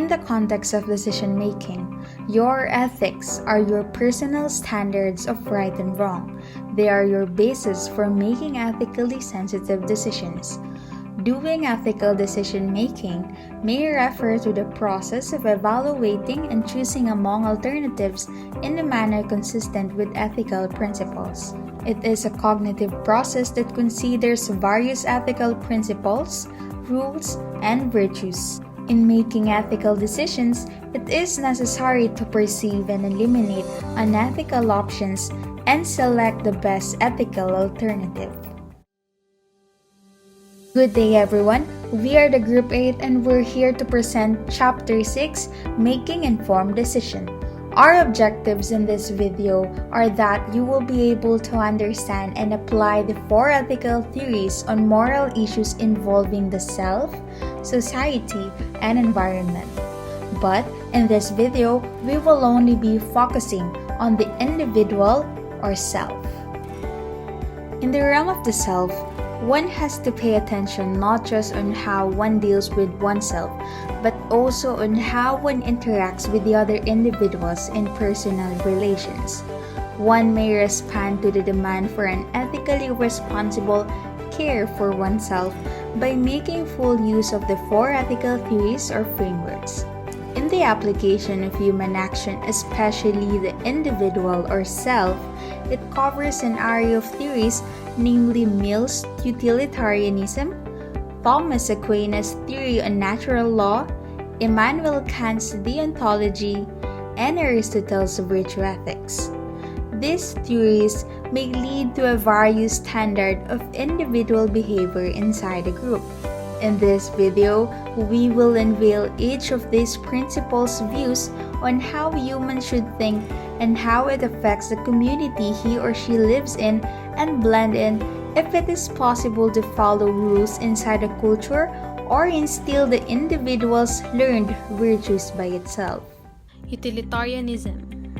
In the context of decision making, your ethics are your personal standards of right and wrong. They are your basis for making ethically sensitive decisions. Doing ethical decision making may refer to the process of evaluating and choosing among alternatives in a manner consistent with ethical principles. It is a cognitive process that considers various ethical principles, rules, and virtues. In making ethical decisions, it is necessary to perceive and eliminate unethical options and select the best ethical alternative. Good day everyone, we are the Group 8 and we're here to present Chapter 6, Making Informed Decision. Our objectives in this video are that you will be able to understand and apply the 4 ethical theories on moral issues involving the self, society, and environment. But in this video, we will only be focusing on the individual or self. In the realm of the self, one has to pay attention not just on how one deals with oneself, but also on how one interacts with the other individuals in personal relations. One may respond to the demand for an ethically responsible care for oneself by making full use of the 4 ethical theories or frameworks. In the application of human action, especially the individual or self, it covers an area of theories, namely Mill's utilitarianism, Thomas Aquinas' theory on natural law, Immanuel Kant's deontology, and Aristotle's virtue ethics. These theories may lead to a various standard of individual behavior inside a group. In this video, we will unveil each of these principles' views on how humans should think and how it affects the community he or she lives in, and blend in if it is possible to follow rules inside a culture or instill the individual's learned virtues by itself. Utilitarianism.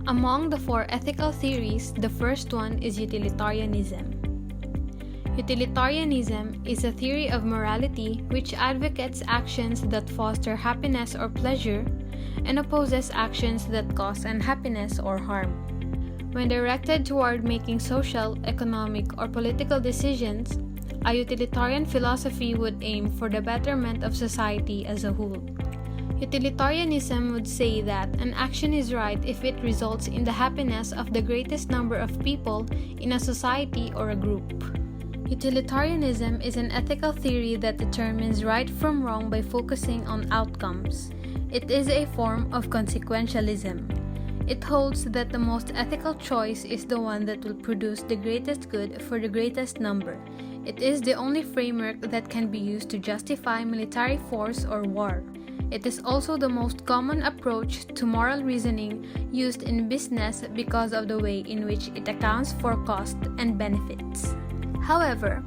Among the 4 ethical theories, the first one is utilitarianism. Utilitarianism is a theory of morality which advocates actions that foster happiness or pleasure and opposes actions that cause unhappiness or harm. When directed toward making social, economic, or political decisions, a utilitarian philosophy would aim for the betterment of society as a whole. Utilitarianism would say that an action is right if it results in the happiness of the greatest number of people in a society or a group. Utilitarianism is an ethical theory that determines right from wrong by focusing on outcomes. It is a form of consequentialism. It holds that the most ethical choice is the one that will produce the greatest good for the greatest number. It is the only framework that can be used to justify military force or war. It is also the most common approach to moral reasoning used in business because of the way in which it accounts for cost and benefits. However,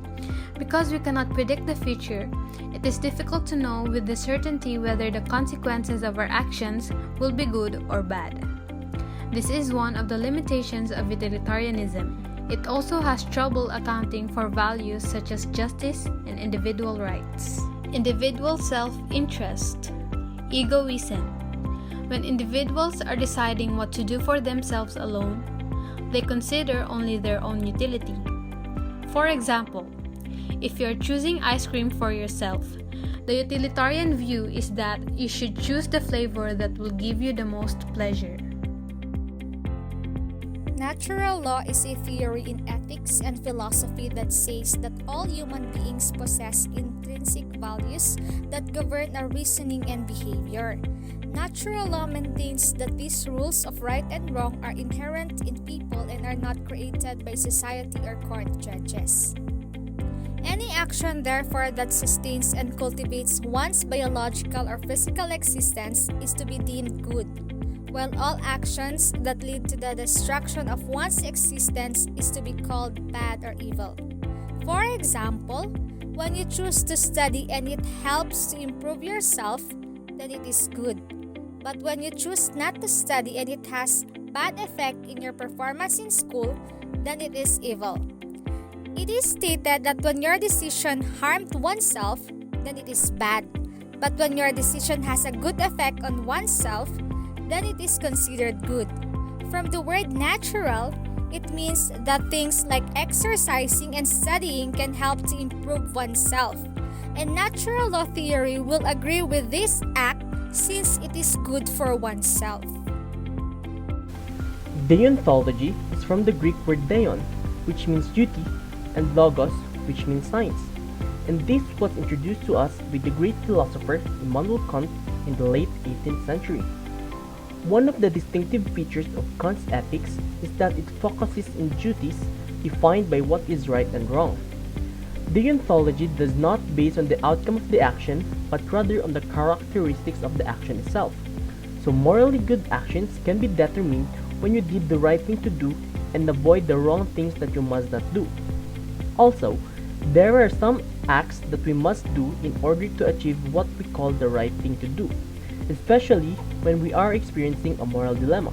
because we cannot predict the future, it is difficult to know with certainty whether the consequences of our actions will be good or bad. This is one of the limitations of utilitarianism. It also has trouble accounting for values such as justice and individual rights. Individual self-interest. Egoism. When individuals are deciding what to do for themselves alone, they consider only their own utility. For example, if you're choosing ice cream for yourself, the utilitarian view is that you should choose the flavor that will give you the most pleasure. Natural law is a theory in ethics and philosophy that says that all human beings possess intrinsic values that govern our reasoning and behavior. Natural law maintains that these rules of right and wrong are inherent in people and are not created by society or court judges. Any action, therefore, that sustains and cultivates one's biological or physical existence is to be deemed good, while all actions that lead to the destruction of one's existence is to be called bad or evil. For example, when you choose to study and it helps to improve yourself, then it is good. But when you choose not to study and it has bad effect in your performance in school, then it is evil. It is stated that when your decision harmed oneself, then it is bad. But when your decision has a good effect on oneself, then it is considered good. From the word natural, it means that things like exercising and studying can help to improve oneself. And natural law theory will agree with this act since it is good for oneself. Deontology is from the Greek word deon, which means duty, and logos, which means science. And this was introduced to us by the great philosopher Immanuel Kant in the late 18th century. One of the distinctive features of Kant's ethics is that it focuses on duties defined by what is right and wrong. Deontology does not base on the outcome of the action, but rather on the characteristics of the action itself. So morally good actions can be determined when you did the right thing to do and avoid the wrong things that you must not do. Also, there are some acts that we must do in order to achieve what we call the right thing to do, especially when we are experiencing a moral dilemma.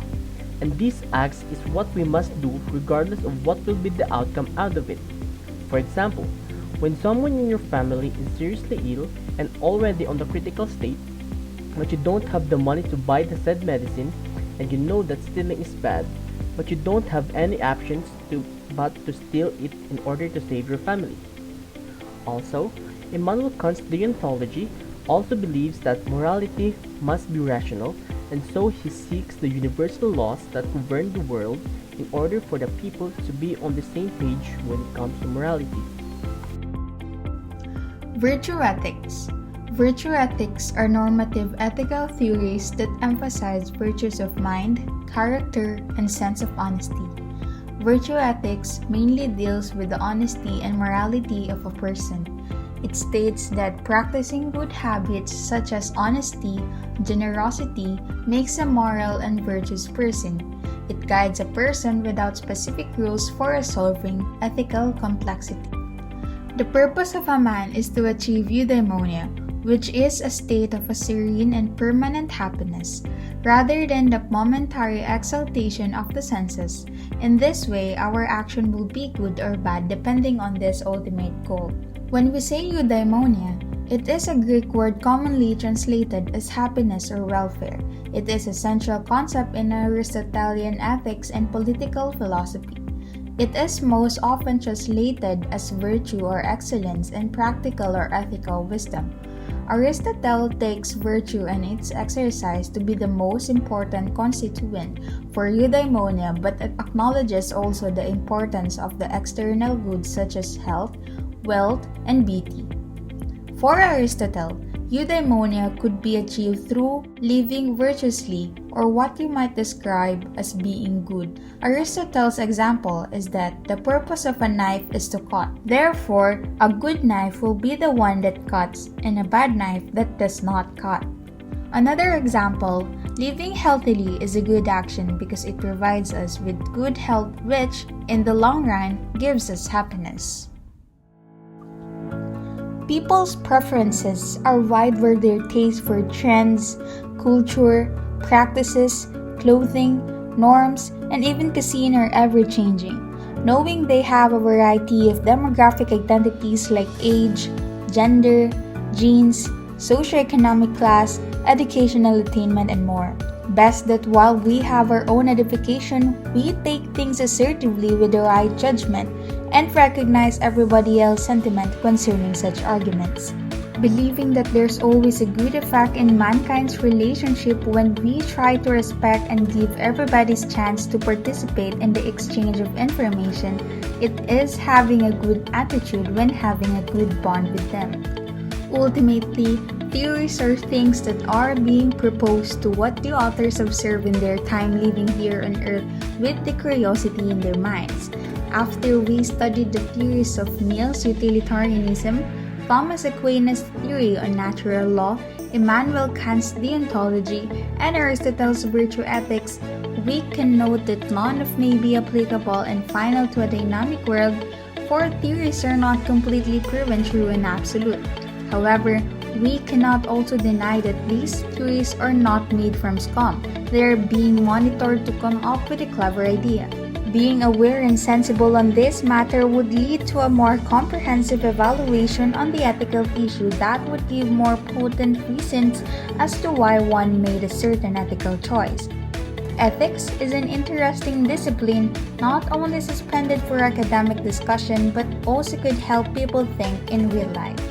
And these acts is what we must do regardless of what will be the outcome out of it. For example, when someone in your family is seriously ill and already on the critical state, but you don't have the money to buy the said medicine, and you know that stealing is bad, but you don't have any options but to steal it in order to save your family. Also, Immanuel Kant's deontology also believes that morality must be rational, and so he seeks the universal laws that govern the world in order for the people to be on the same page when it comes to morality. Virtue ethics. Virtue ethics are normative ethical theories that emphasize virtues of mind, character, and sense of honesty. Virtue ethics mainly deals with the honesty and morality of a person. It states that practicing good habits such as honesty, generosity, makes a moral and virtuous person. It guides a person without specific rules for resolving ethical complexity. The purpose of a man is to achieve eudaimonia, which is a state of a serene and permanent happiness, rather than the momentary exaltation of the senses. In this way, our action will be good or bad depending on this ultimate goal. When we say eudaimonia, it is a Greek word commonly translated as happiness or welfare. It is a central concept in Aristotelian ethics and political philosophy. It is most often translated as virtue or excellence in practical or ethical wisdom. Aristotle takes virtue and its exercise to be the most important constituent for eudaimonia, but it acknowledges also the importance of the external goods such as health, wealth, and beauty. For Aristotle, eudaimonia could be achieved through living virtuously, or what you might describe as being good. Aristotle's example is that the purpose of a knife is to cut. Therefore, a good knife will be the one that cuts, and a bad knife that does not cut. Another example, living healthily is a good action because it provides us with good health, which, in the long run, gives us happiness. People's preferences are wide with their taste for trends, culture, practices, clothing, norms, and even cuisine are ever-changing. Knowing they have a variety of demographic identities like age, gender, genes, socioeconomic class, educational attainment, and more. Best that while we have our own edification, we take things assertively with the right judgment and recognize everybody else's sentiment concerning such arguments. Believing that there's always a good effect in mankind's relationship when we try to respect and give everybody's chance to participate in the exchange of information, it is having a good attitude when having a good bond with them. Ultimately, theories are things that are being proposed to what the authors observe in their time living here on earth with the curiosity in their minds. After we studied the theories of Mill's utilitarianism, Thomas Aquinas' theory on natural law, Immanuel Kant's deontology, and Aristotle's virtue ethics, we can note that none of may be applicable and final to a dynamic world, for theories are not completely proven true and absolute. However, we cannot also deny that these theories are not made from scum. They are being monitored to come up with a clever idea. Being aware and sensible on this matter would lead to a more comprehensive evaluation on the ethical issue that would give more potent reasons as to why one made a certain ethical choice. Ethics is an interesting discipline, not only suspended for academic discussion but also could help people think in real life.